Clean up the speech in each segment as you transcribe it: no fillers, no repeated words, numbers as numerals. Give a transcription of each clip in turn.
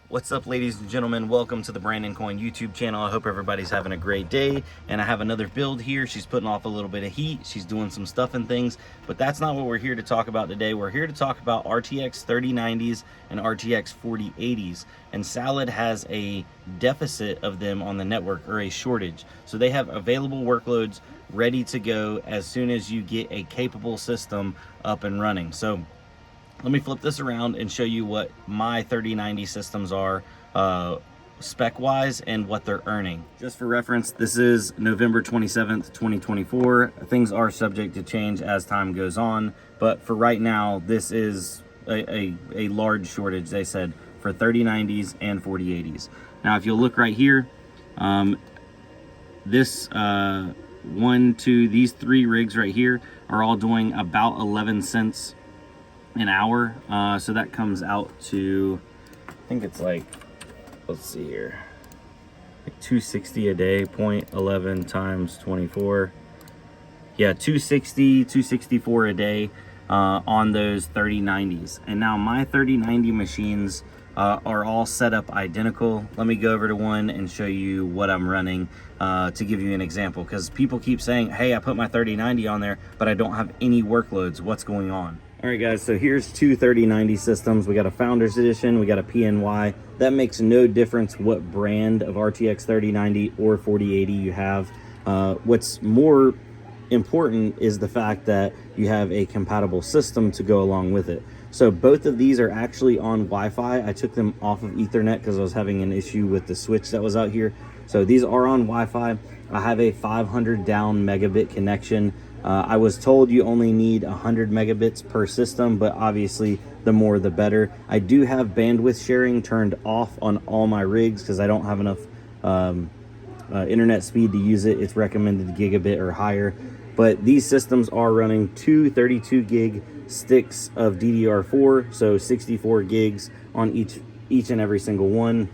What's up, ladies and gentlemen? Welcome to the Brandon Coin YouTube channel. I hope everybody's having a great day. And I have another build here. She's putting off a little bit of heat. She's doing some stuff and things, but that's not what we're here to talk about today. We're here to talk about RTX 3090s and RTX 4080s. And Salad has a deficit of them on the network, or a shortage. So they have available workloads ready to go as soon as you get a capable system up and running. So let me flip this around and show you what my 3090 systems are spec-wise and what they're earning. Just for reference, this is November 27th, 2024. Things are subject to change as time goes on, but for right now, this is a large shortage, they said, for 3090s and 4080s. Now, if you'll look right here, these three rigs right here are all doing about 11 cents an hour, so that comes out to, I think it's like, let's see here, like 260 a day, 0.11 times 24, yeah, 264 a day on those 3090s. And now my 3090 machines are all set up identical. Let me go over to one and show you what I'm running to give you an example, because people keep saying, hey, I put my 3090 on there, but I don't have any workloads. What's going on? All right, guys, so here's two 3090 systems. We got a Founders Edition, we got a PNY. That makes no difference what brand of RTX 3090 or 4080 you have. What's more important is the fact that you have a compatible system to go along with it. So both of these are actually on Wi-Fi. I took them off of Ethernet because I was having an issue with the switch that was out here. So these are on Wi-Fi. I have a 500 down megabit connection. I was told you only need 100 megabits per system, but obviously the more the better. I do have bandwidth sharing turned off on all my rigs because I don't have enough internet speed to use it. It's recommended gigabit or higher. But these systems are running two 32 gig sticks of DDR4, so 64 gigs on each and every single one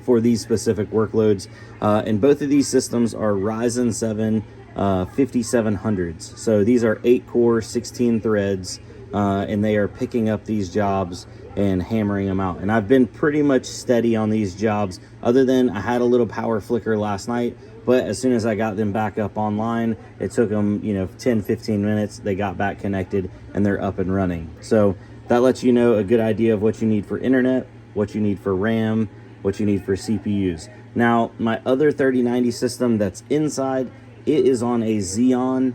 for these specific workloads. And both of these systems are Ryzen 7 5700s. So these are 8 core, 16 threads, and they are picking up these jobs and hammering them out. And I've been pretty much steady on these jobs, other than I had a little power flicker last night, but as soon as I got them back up online, it took them, 10-15 minutes. They got back connected and they're up and running. So that lets you know a good idea of what you need for internet, what you need for RAM, what you need for CPUs. Now, my other 3090 system that's inside, it is on a Xeon.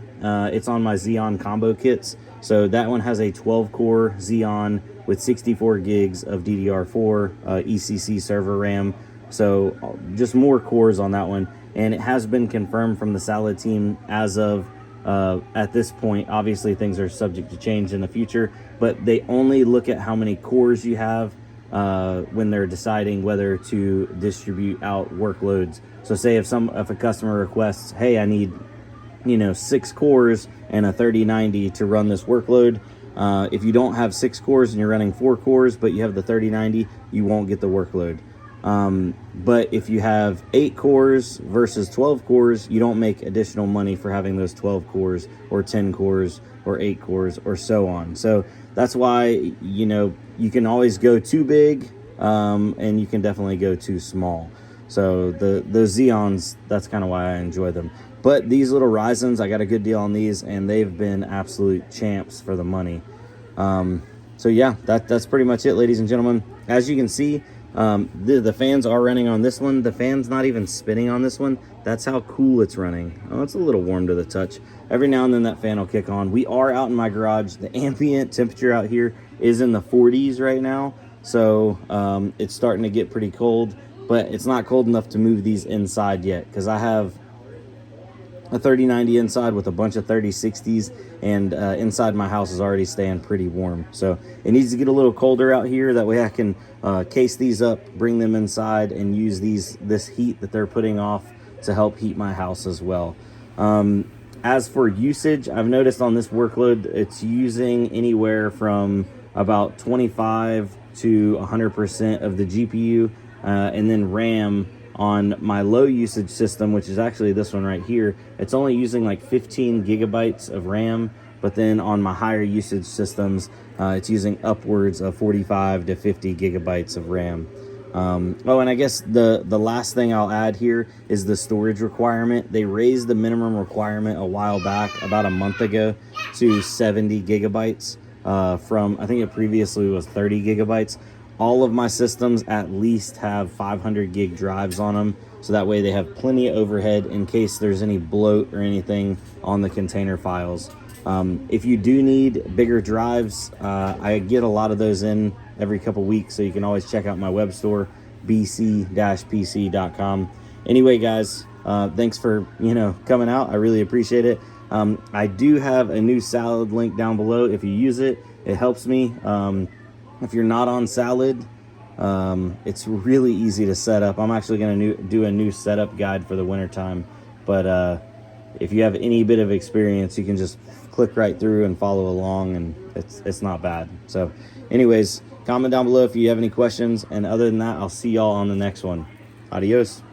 It's on my Xeon combo kits. So that one has a 12-core Xeon with 64 gigs of DDR4 ECC server RAM. So just more cores on that one. And it has been confirmed from the Salad team as of at this point. Obviously, things are subject to change in the future, but they only look at how many cores you have when they're deciding whether to distribute out workloads. So say if a customer requests, hey, I need 6 cores and a 3090 to run this workload, if you don't have 6 cores and you're running 4 cores but you have the 3090, you won't get the workload. But if you have 8 cores versus 12 cores, you don't make additional money for having those 12 cores or 10 cores or 8 cores or so on. So that's why, you can always go too big, and you can definitely go too small. So the Xeons, that's kind of why I enjoy them. But these little Ryzens, I got a good deal on these, and they've been absolute champs for the money. So yeah, that's pretty much it, ladies and gentlemen. As you can see, the fans are running on this one. The fan's not even spinning on this one. That's how cool it's running. Oh, it's a little warm to the touch. Every now and then that fan will kick on. We are out in my garage. The ambient temperature out here is in the 40s right now. So it's starting to get pretty cold, but it's not cold enough to move these inside yet, because I have a 3090 inside with a bunch of 3060s, and inside my house is already staying pretty warm. So it needs to get a little colder out here. That way I can case these up, bring them inside, and use this heat that they're putting off to help heat my house as well. As for usage, I've noticed on this workload, it's using anywhere from about 25 to 100% of the GPU, and then RAM on my low usage system, which is actually this one right here. It's only using like 15 gigabytes of RAM, but then on my higher usage systems, it's using upwards of 45 to 50 gigabytes of RAM. Oh, and I guess the last thing I'll add here is the storage requirement. They raised the minimum requirement a while back, about a month ago, to 70 gigabytes from, I think it previously was 30 gigabytes. All of my systems at least have 500 gig drives on them, so that way they have plenty of overhead in case there's any bloat or anything on the container files. If you do need bigger drives, I get a lot of those in every couple weeks, so you can always check out my web store, bc-pc.com. Anyway, guys, thanks for coming out. I really appreciate it. I do have a new Salad link down below. If you use it, it helps me. If you're not on Salad, it's really easy to set up. I'm actually going to do a new setup guide for the winter time, but if you have any bit of experience, you can just click right through and follow along, and it's not bad. So anyways, comment down below if you have any questions, and other than that, I'll see y'all on the next one. Adios.